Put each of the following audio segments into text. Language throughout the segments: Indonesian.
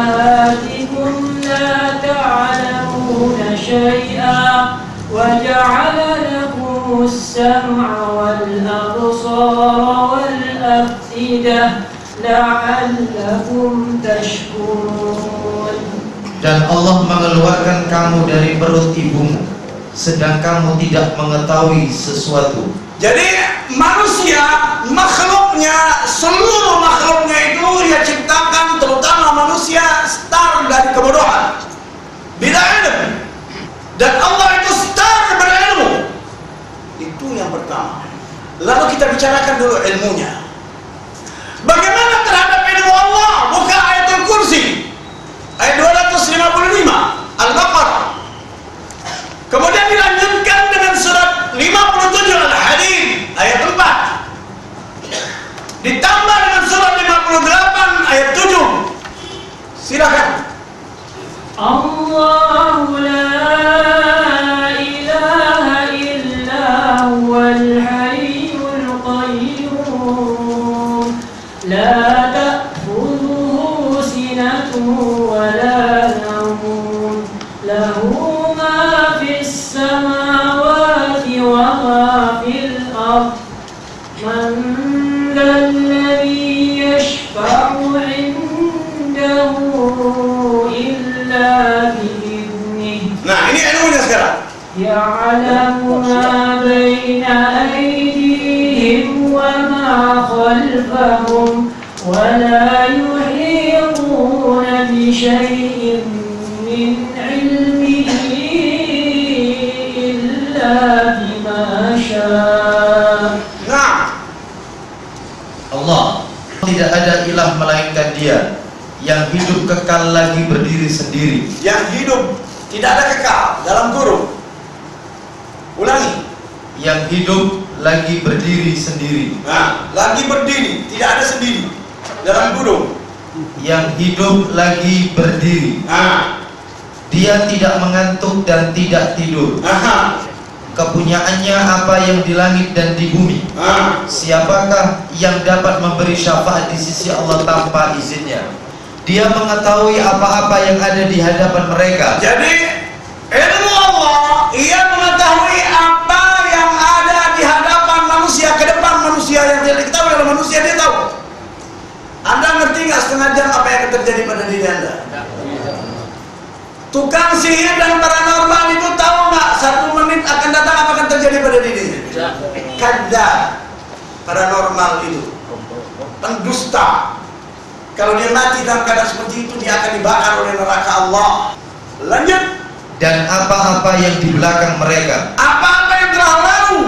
أمهاتكم لا تعلمون شيئا وجعل لكم السمع والأبصار والأفئدة لعلكم تشكرون. Dan Allah mengeluarkan kamu dari perut ibumu sedang kamu tidak mengetahui sesuatu. Jadi manusia, makhluknya, seluruh makhluknya itu Dia ciptakan, terutama manusia, start dari kebodohan, bila ilmu. Dan Allah itu start berilmu. Itu yang pertama. Lalu kita bicarakan dulu ilmunya. Bagaimana terhadap ilmu Allah? Buka ayatul kursi ayat 255 Al-Baqarah. Kemudian dilanjutkan dengan surat 57 Al-Hadid ayat 4. Ditambah dengan surat 58 ayat 7. Silakan. Allahu la ilaha illa huwal hayyul qayyum la ta'khudhuhu sinatun wa la nawm lahu ma fis samawati wa ma fil ard man dhal ladhi yashfa'u 'indahu illa bi'idhnihi. Nah, ini ilmunya sekarang. Ya'lamu ma baina aydihim wa ma khalfahum wa la yuhituna bi syai'in min 'ilmihi illa bima syaa. Nah, Allah tidak ada ilah melainkan Dia yang hidup kekal lagi berdiri sendiri. yang hidup tidak ada kekal dalam kurung. Ulangi. Yang hidup lagi berdiri sendiri. Nah, lagi berdiri, tidak ada sendiri dalam kurung. Yang hidup lagi berdiri. Nah, Dia tidak mengantuk dan tidak tidur. aha. Kepunyaannya apa yang di langit dan di bumi. Siapakah yang dapat memberi syafaat di sisi Allah tanpa izinnya? Dia mengetahui apa-apa yang ada di hadapan mereka. Jadi ilmu Allah, Ia mengetahui apa yang ada di hadapan manusia, ke depan manusia yang tidak diketahui oleh manusia, Dia tahu. Anda ngerti nggak setengah jam apa yang akan terjadi pada diri Anda? Tukang sihir dan paranormal itu tahu nggak 1 menit akan datang apa akan terjadi pada dirinya? Kadzdzab. Paranormal itu pendusta. Kalau dia mati dalam keadaan seperti itu, dia akan dibakar oleh neraka Allah. Lanjut. Dan apa-apa yang di belakang mereka. Apa-apa yang telah lalu.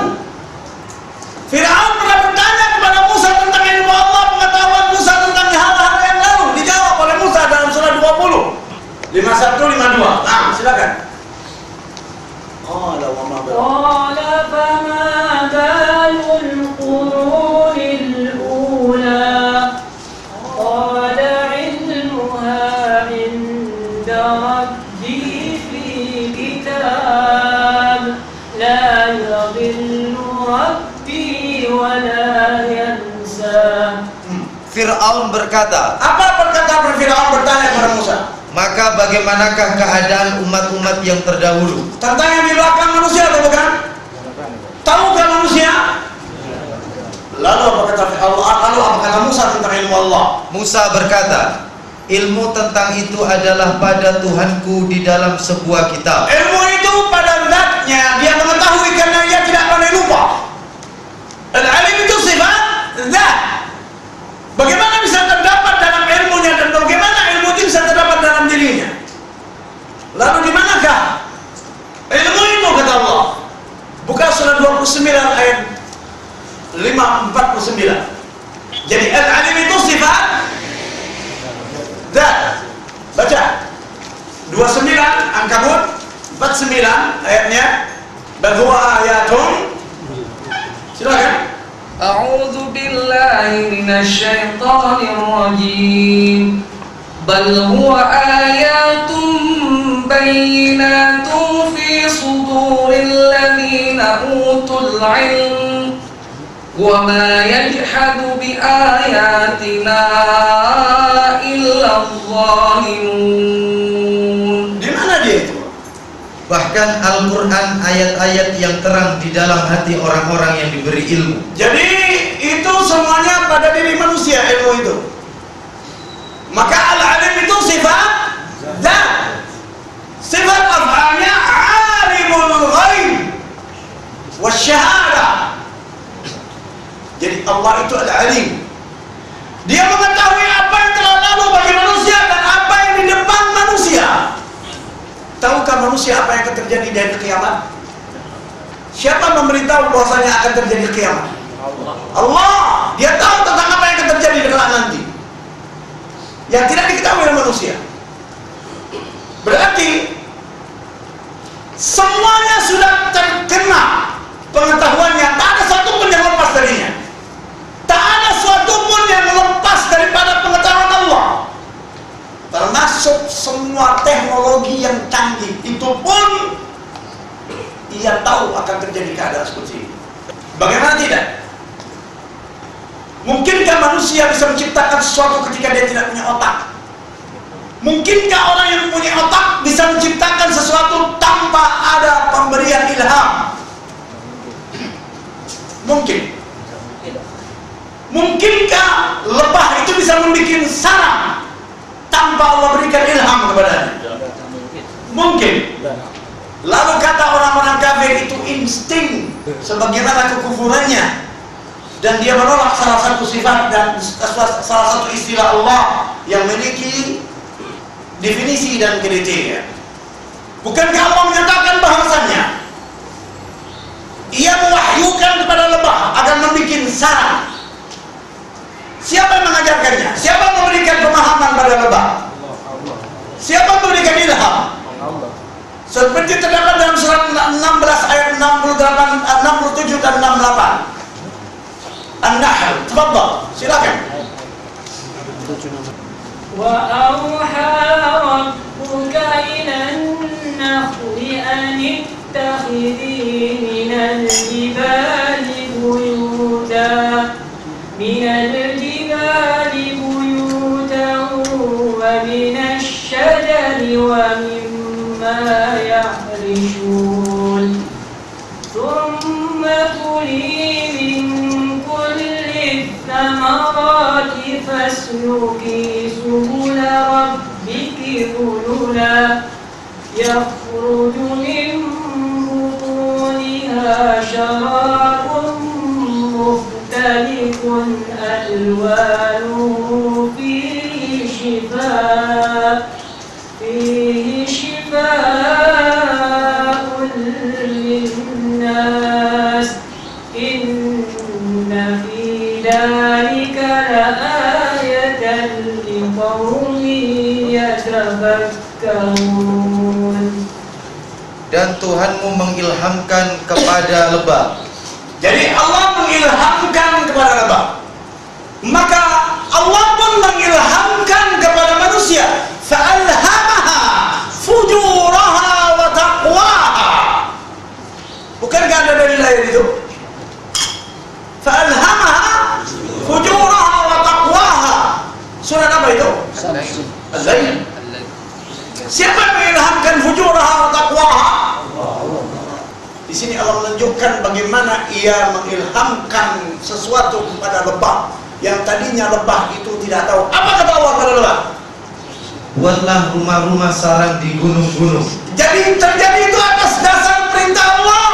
Fir'aun pernah bertanya kepada Musa tentang ilmu Allah, pengetahuan Musa tentang hal-hal yang lalu. Dijawab oleh Musa dalam surah 20. 51-52. Nah, silakan. Qala wa ma balul qurunil ula qala ilmuha inda rabbi fi kitab la yadhillu rabbi wa la yansa. Fir'aun berkata, apa perkataan Fir'aun bertanya kepada Musa? maka bagaimanakah keadaan umat-umat yang terdahulu? Tentang yang di belakang manusia atau bukan? Tahukah manusia? Lalu apa kata Allah? Lalu apa kata Musa tentang ilmu Allah? Musa berkata, ilmu tentang itu adalah pada Tuhanku di dalam sebuah kitab. Ilmu itu pada zatnya, Dia mengetahui karena Dia tidak pernah lupa. Al-alim itu sifat zat. Bagaimana bisa terdapat dalam ilmunya dan bagaimana ilmu itu bisa terdapat dalam dirinya? Lalu di manakah ilmu itu kata Allah? Buka surah 29 ayat 549. Jadi al-alim itu sifat zat. Baca 29 Ankabut 49 ayatnya. Bal huwa ayatun. Silakan. أعوذ بالله من الشيطان الرجيم بل هو آيات بينات في صدور الذين أوتوا العلم وَمَا يَجْحَدُ بِآيَاتِنَا إِلَّا الظَّالِمُونَ. Di mana dia itu? Bahkan Al-Quran ayat-ayat yang terang di dalam hati orang-orang yang diberi ilmu. Jadi itu semuanya pada diri manusia ilmu itu. Maka al-alim itu sifat zat. Sifat af'alnya alimul ghaib wasyahadah. Jadi Allah itu al-alim. Dia mengetahui apa yang telah lalu bagi manusia dan apa yang di depan manusia. Tahukah manusia apa yang akan terjadi di hari kiamat? Siapa memberitahu bahwasanya akan terjadi kiamat? Allah. Dia tahu tentang apa yang akan terjadi di kelak nanti, yang tidak diketahui oleh manusia. Berarti semuanya sudah terkena pengetahuannya. Tak ada satu pun yang lepas darinya. Tak ada suatu pun yang lepas daripada pengetahuan Allah. Termasuk semua teknologi yang canggih itu pun ia tahu akan terjadi keadaan seperti ini. Bagaimana tidak? Mungkinkah manusia bisa menciptakan sesuatu ketika dia tidak punya otak? Mungkinkah orang yang punya otak bisa menciptakan sesuatu tanpa ada pemberian ilham? Mungkin. Mungkinkah lebah itu bisa membuat sarang tanpa Allah berikan ilham kepadanya? Mungkin. Lalu kata orang-orang kafir itu insting, sebagaimana kekufurannya, dan dia menolak salah satu sifat dan salah satu istilah Allah yang memiliki definisi dan kriteria. Bukankah Allah menyatakan bahwasannya ia mewahyukan kepada lebah agar membuat sarang? Siapa yang mengajarkannya? Siapa yang memberikan pemahaman pada lebah? Siapa yang memberikan ilham? Seperti terdapat dalam surat 16 ayat 67 dan 68 An-Nahl. Tafadhal, silakan. وأوحى ربك إلى النخل أن اتخذي من الجبال بيوتا ومن الشجر ومما يعرشون ثم كلي من كل الثمرات فاسلكي سبل ربك ذللا يخرج من بطونها شراب مختلف ألوانه فيه شفاء للناس إن في ذلك لآية لقوم يتفكرون. Dan Tuhanmu mengilhamkan kepada lebah. Jadi Allah mengilhamkan kepada lebah, maka Allah pun mengilhamkan kepada manusia. Fa'alhamaha fujuraha wa taqwaha. Bukankah ada dari ayat itu? Fa'alhamaha fujuraha wa taqwaha. Surat apa itu? Az-Zain. Siapa yang mengilhamkan fujuraha wa taqwaha? Di sini Allah menunjukkan bagaimana ia mengilhamkan sesuatu kepada lebah yang tadinya lebah itu tidak tahu. Apa kata Allah kepada lebah? Buatlah rumah-rumah sarang di gunung-gunung. Jadi terjadi itu atas dasar perintah Allah.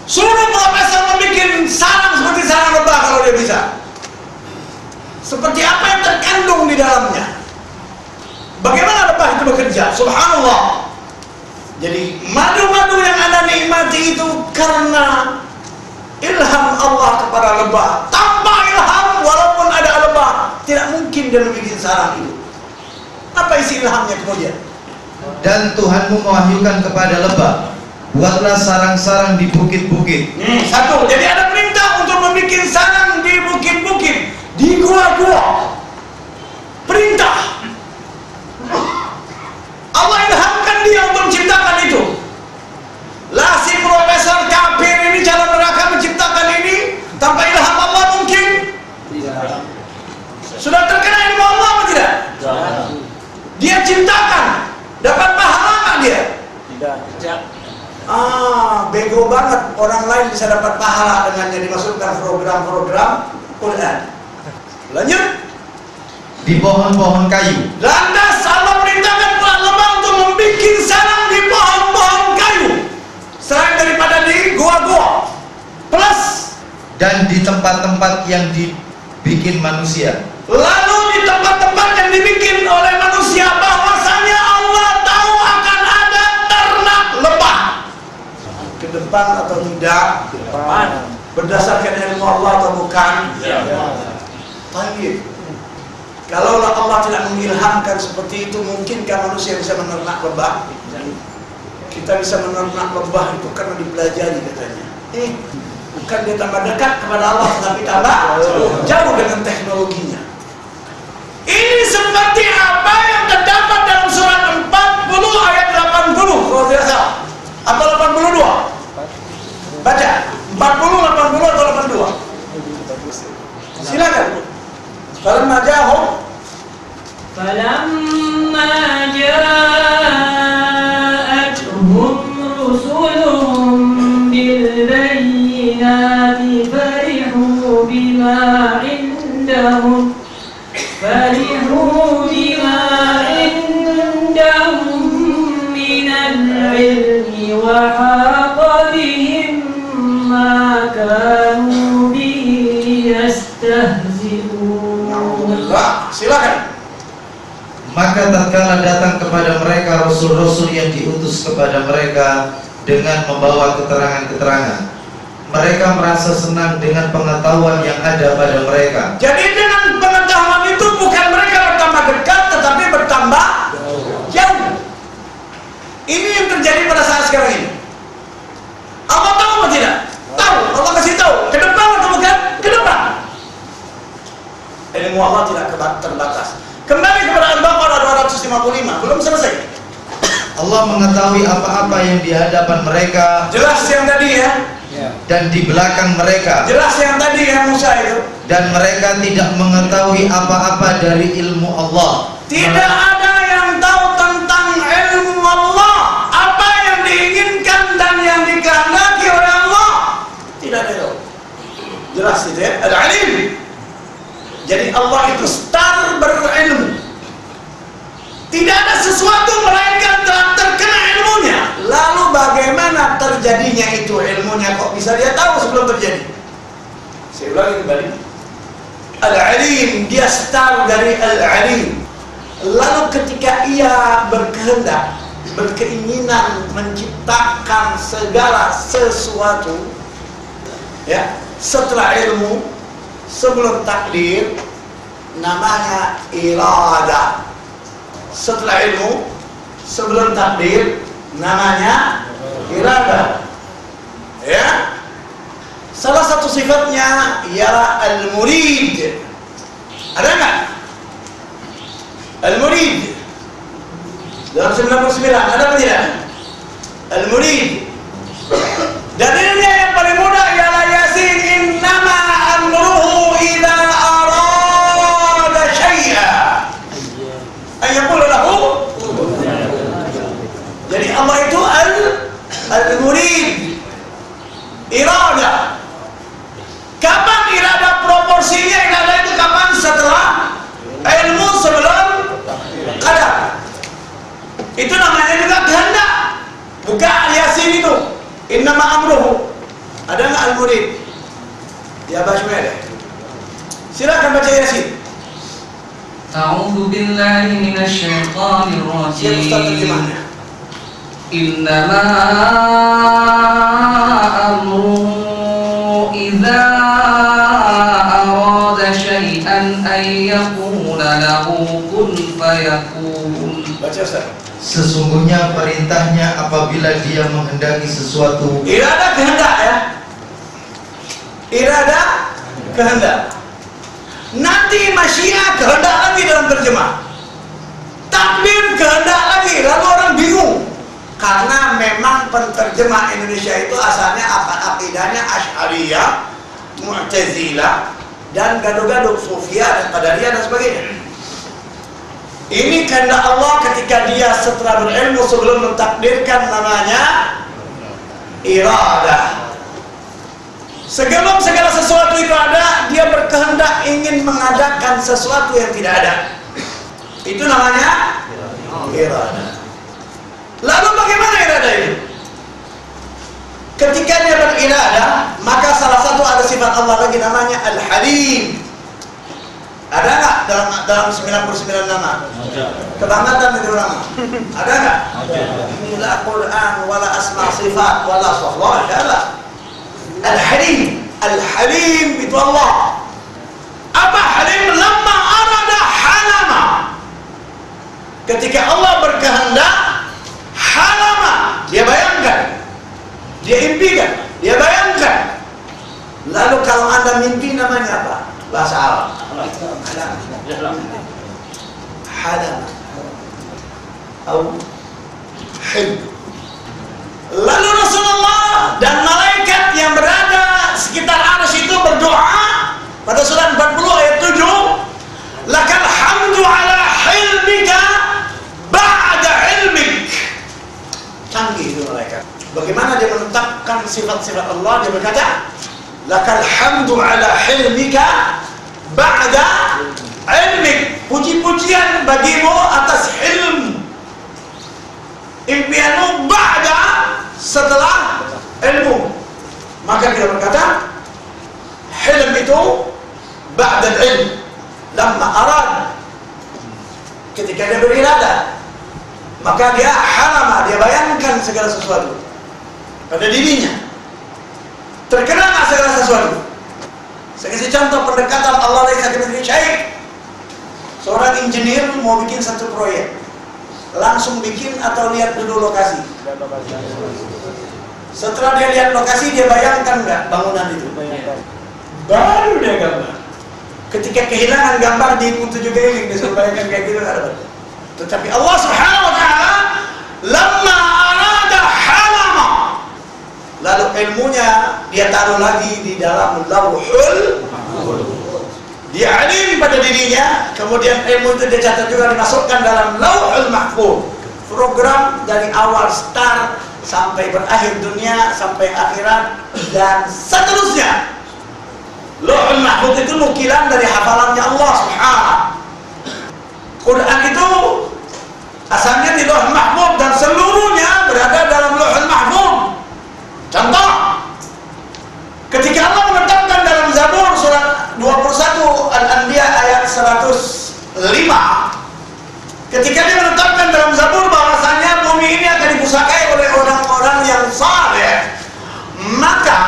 Suruh profesor membuat sarang seperti sarang lebah kalau dia bisa. Seperti apa yang terkandung di dalamnya. Bagaimana lebah itu bekerja? Subhanallah. Jadi madu-madu yang Anda nikmati itu karena ilham Allah kepada lebah. Tanpa ilham, walaupun ada lebah, tidak mungkin dia membuat sarang itu. Apa isi ilhamnya kemudian? Dan Tuhanmu mewahyukan kepada lebah, buatlah sarang-sarang di bukit-bukit. Satu, jadi ada perintah untuk membuat sarang di bukit-bukit, di gua-gua. Perintah. Allah ilhamkan dia untuk menciptakan itu. Lah si profesor kafir ini calon neraka menciptakan ini bego banget orang lain bisa dapat pahala dengannya dimasukkan program-program Quran. Lanjut. Di pohon-pohon kayu. Lantas Allah perintahkan para ulama untuk membuat sarang di pohon-pohon kayu selain daripada di goa-goa. Plus Dan di tempat-tempat yang dibikin manusia. lalu di tempat-tempat yang dibikin oleh manusia, bahwasanya Allah tahu akan ada ternak lebah. Ke depan atau tidak? Ke depan. Berdasarkan ilmu Allah atau bukan? Ya. Baik. Kalau Allah tidak mengilhamkan seperti itu, mungkinkah manusia bisa menernak lebah? Kita bisa menernak lebah itu karena dipelajari katanya. Bukan dia tambah dekat kepada Allah, tapi tambah jauh dengan teknologinya. Ini seperti apa yang terdapat dalam surat 40 ayat 80 kalau tidak salah. Atau 82? Baca 40, 80 atau 82? Silakan. Falamma ja'atuhum rusuluhum bil bayyinati farihu bima indahum minal ilmi wa haqa bihim ma kanu bihi yastahzi'un. Silakan. Maka tatkala datang kepada mereka rasul-rasul yang diutus kepada mereka dengan membawa keterangan-keterangan, mereka merasa senang dengan pengetahuan yang ada pada mereka. Jadi dengan pengetahuan itu bukan mereka bertambah dekat, tetapi bertambah jauh. Ini yang terjadi pada saat sekarang ini. Allah tahu atau tidak? Tahu. Allah kasih tahu. Ke depan atau bukan? Ke depan. Ilmu Allah tidak terbatas. Kembali kepada Al-Baqarah 255. Belum selesai. Allah mengetahui apa-apa yang di hadapan mereka. Jelas yang tadi ya. Dan di belakang mereka. Jelas yang tadi ya Musa itu. Dan mereka tidak mengetahui apa-apa dari ilmu Allah. Tidak ada yang tahu tentang ilmu Allah. Apa yang diinginkan dan yang dikehendaki oleh Allah, tidak ada tahu. Jelas itu ya. Al-Alim. Jadi Allah itu star berilmu. Tidak ada sesuatu melainkan telah terkena ilmunya. Lalu bagaimana terjadinya itu ilmunya? Kok bisa dia tahu sebelum terjadi? Saya ulangi kembali. Al-Alim, dia star dari Al-Alim. Lalu ketika ia berkehendak, berkeinginan menciptakan segala sesuatu, ya, setelah ilmu, sebelum takdir, namanya irada. Setelah ilmu, sebelum takdir, namanya irada. Ya. Salah satu sifatnya ialah al-murid. Ada enggak? Al-murid. Dalam 99 ada apa tidak? Al-murid. Dalilnya yang paling mudah ialah Yasin, innama amruhu idza arada syai'an an yaqula lahu. Jadi Allah itu al-murid. Irada. Kapan irada proporsinya? Irada itu kapan? Setelah ilmu, sebelum qadar. Itu namanya juga kehendak. Buka Yasin itu. Innama amruhu. Ada enggak al-murid? Ya Bashmir. Silakan baca Yasin. A'udzu billahi minasy syaithanir Siap Ustaz rajim. terjemahnya. Innama amruhu idza arada syai'an ay yaqula lahu kun fayakun. Baca Ustaz. Sesungguhnya perintahnya apabila dia menghendaki sesuatu. Irada kehendak ya. Irada kehendak. Nanti masyiah kehendak lagi dalam terjemah. Takbir kehendak lagi. Lalu orang bingung. Karena memang penterjemah Indonesia itu asalnya akidahnya Asy'ariyah, Mu'tazilah, dan gaduh-gaduh Sufiyah dan Qadariyah dan sebagainya. Ini kehendak Allah ketika dia setelah berilmu sebelum mentakdirkan namanya iradah. Sebelum segala sesuatu itu ada, dia berkehendak ingin mengadakan sesuatu yang tidak ada. Itu namanya iradah. Lalu bagaimana iradah itu? Ketika dia beriradah, maka salah satu ada sifat Allah lagi namanya Al-Halim. Ada nggak dalam 99 nama? Kebanggaan itu nama. Ada nggak? Inilah Quran wala asma sifat wala sahlah ada. Al-Halim. Al-Halim itu Allah. Apa Halim? Lamma arada halama. Ketika Allah berkehendak, halama. Dia bayangkan, dia impikan, dia bayangkan. Lalu kalau Anda mimpi namanya apa? Bahasa Arab. Halam. Atau hilm. Lalu Rasulullah dan malaikat yang berada sekitar arsy itu berdoa pada surat 40 ayat 7, lakal hamdu ala hilmika ba'da ilmik. Canggih itu malaikat. Bagaimana dia menetapkan sifat-sifat Allah? Dia berkata, lakal hamdu ala hilmika ba'da ilmik. Puji-pujian bagimu atas hilm, impianmu, ba'da, setelah ilmu. Maka dia berkata, hilm itu ba'da ilm. Lamma arad, ketika dia beriradah, maka dia halama, dia bayangkan segala sesuatu pada dirinya. Terkena nggak segala sesuatu? Saya kasih contoh pendekatan Allah laisa kamitslihi syai'. Seorang engineer mau bikin satu proyek, langsung bikin atau lihat dulu lokasi? Setelah dia lihat lokasi, dia bayangkan nggak bangunan itu? Baru dia gambar. Ketika kehilangan gambar di puntu juga ini, dia suruh bayangkan kayak gitu nggak dapat. Tetapi Allah Subhanahu Wa Taala, lamma arada halama. Lalu ilmunya dia taruh lagi di dalam lauhul. Dia alim pada dirinya, kemudian ilmu itu dia catat juga, dimasukkan dalam lauhul mahfuz. Program dari awal start sampai berakhir dunia, sampai akhirat dan seterusnya. Lauhul mahfuz itu nukilan dari hafalannya Allah Subhanahu. Quran itu asalnya di lauhul mahfuz dan seluruhnya berada dalam lauhul mahfuz. Contoh, ketika Allah menetapkan dalam Zabur surat 21 Al-Anbiya ayat 105, ketika dia menetapkan dalam Zabur bahwasanya bumi ini akan dipusakai oleh orang-orang yang saleh, maka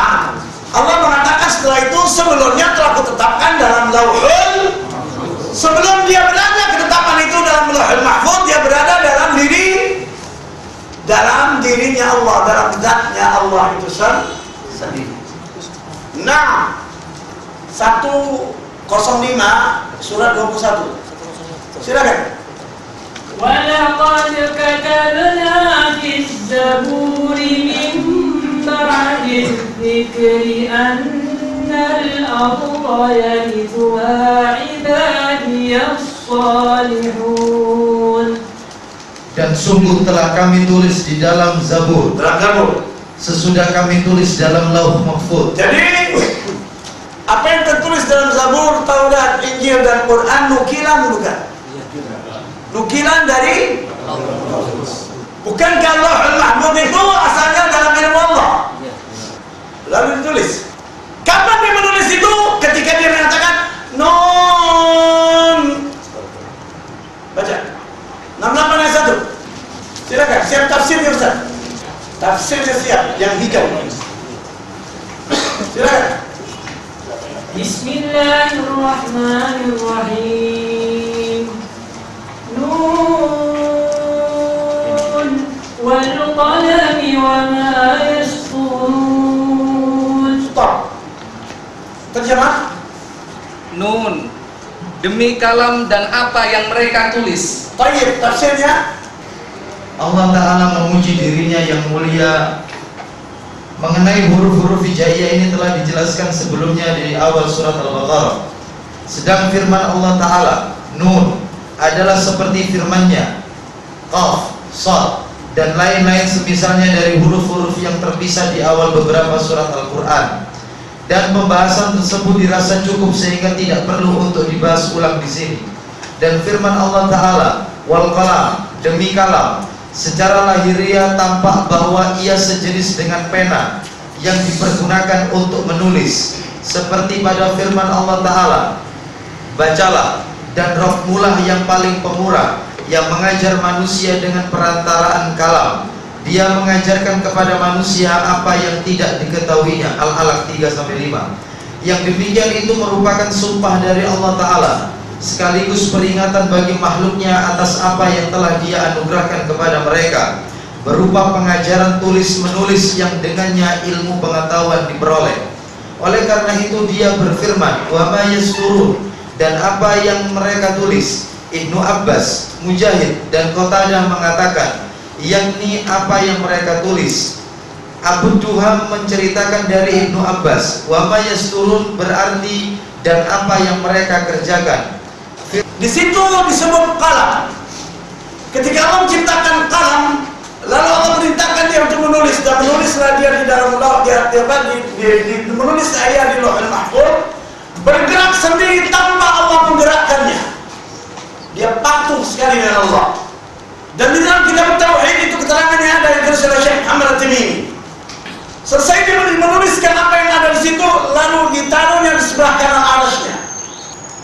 Allah mengatakan setelah itu sebelumnya telah kutetapkan dalam lauhul. Sebelum dia berada ketetapan itu dalam lauhul mahfuz, dia berada dalam dirinya Allah, dalam zatnya Allah itu sendiri. Nah, 105 surat 21. Silakan. وَلَقَدْ كَتَبْنَا فِي الزَّبُورِ مِن بَعْدِ الذِّكْرِ أَنَّ الْأَرْضَ يَرِثُهَا عِبَادِيَ الصَّالِحُونَ. Dan sungguh telah kami tulis di dalam Zabur, sesudah kami tulis dalam Lauh Mahfuz. Jadi apa yang tertulis dalam Zabur, Taurat, Injil dan Quran nukilan bukan? Nukilan dari bukankah Lauhul Mahfuz itu asalnya dalam ilmu Allah? Lalu ditulis. Kapan dia menulis itu? Ketika dia mengatakan Nun. Baca 68 ayat 1. Silakan, siap tafsirnya Ustaz. Tafsirnya siap, yang hijau. Silakan. Bismillahirrahmanirrahim. Nun wal qalami wa ma yasturun. Stop. Terjemah. Nun, demi kalam dan apa yang mereka tulis. Baik, tafsirnya. Allah Ta'ala memuji dirinya yang mulia. Mengenai huruf-huruf hijaiyah ini telah dijelaskan sebelumnya di awal surat Al-Baqarah. Sedang firman Allah Ta'ala, Nun, adalah seperti firman-Nya, Qaf, Shad, dan lain-lain semisalnya dari huruf-huruf yang terpisah di awal beberapa surat Al-Quran. Dan pembahasan tersebut dirasa cukup sehingga tidak perlu untuk dibahas ulang di sini. Dan firman Allah Ta'ala, wal qalam, demi kalam, secara lahiriah tampak bahwa ia sejenis dengan pena yang dipergunakan untuk menulis, seperti pada firman Allah Ta'ala, bacalah, dan Rabbmulah yang paling pemurah, yang mengajar manusia dengan perantaraan kalam. Dia mengajarkan kepada manusia apa yang tidak diketahuinya. Al-Alaq 3-5. Yang demikian itu merupakan sumpah dari Allah Ta'ala, sekaligus peringatan bagi makhluknya atas apa yang telah Dia anugerahkan kepada mereka, berupa pengajaran tulis-menulis yang dengannya ilmu pengetahuan diperoleh. Oleh karena itu Dia berfirman, wa ma yasturun, dan apa yang mereka tulis. Ibnu Abbas, Mujahid, dan Qatadah mengatakan, yakni apa yang mereka tulis. Abu Duham menceritakan dari Ibnu Abbas, wa ma yasturun berarti dan apa yang mereka kerjakan. Di situ disebut kalam. Ketika Allah menciptakan kalam, lalu Allah perintahkan dia untuk menulis, dan menulislah dia di dalam menulis ayat di Lauhul Mahfuz, bergerak sendiri tanpa Allah menggerakkannya. Dia patuh sekali dengan Allah. Dan di dalam kitab Tauhid itu keterangannya ada yang ditulis oleh Syekh Muhammad At-Tamimi. Selesai dia menuliskan apa yang ada di situ, lalu ditaruhnya di sebelah kanan arasnya.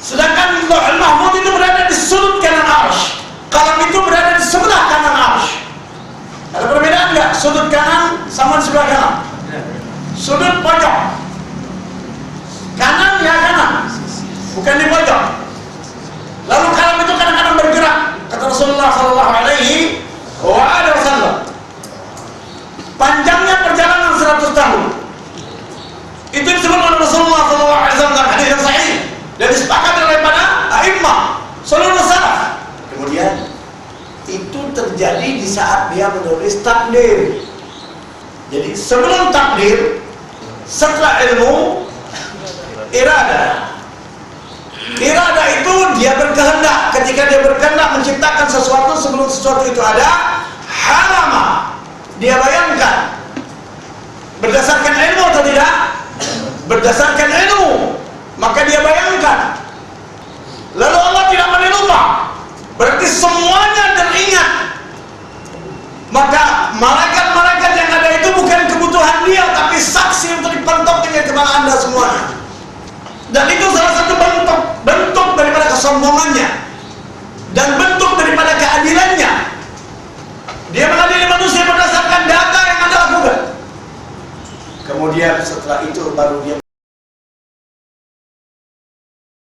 Sedangkan Lauhul Mahfuz itu berada di sudut kanan arsy. Kalam itu berada di sebelah kanan arsy. Ada perbedaan enggak? Sudut kanan sama di sebelah kanan. Sudut pojok. Kanan ya kanan, bukan di pojok. Lalu kalam itu kadang-kadang bergerak. Kata Rasulullah SAW, panjangnya perjalanan 100 tahun. Itu disebut oleh Rasulullah SAW dalam hadis yang sahih dan disepakati oleh para a'immah seluruh salaf. Kemudian itu terjadi di saat dia menulis takdir. Jadi sebelum takdir, setelah ilmu, irada. Irada itu dia berkehendak. Ketika dia berkehendak menciptakan sesuatu, sebelum sesuatu itu ada, halama, dia bayangkan. Berdasarkan ilmu atau tidak? Berdasarkan ilmu, maka dia bayangkan. Lalu Allah tidak lupa, berarti semuanya teringat. Maka malaikat-malaikat yang ada itu bukan kebutuhan dia, tapi saksi untuk dipantoknya kepada anda semuanya. Dan itu salah satu bentuk daripada kesombongannya dan bentuk daripada keadilannya. Dia mengadili manusia berdasarkan data yang anda lakukan. Kemudian setelah itu baru dia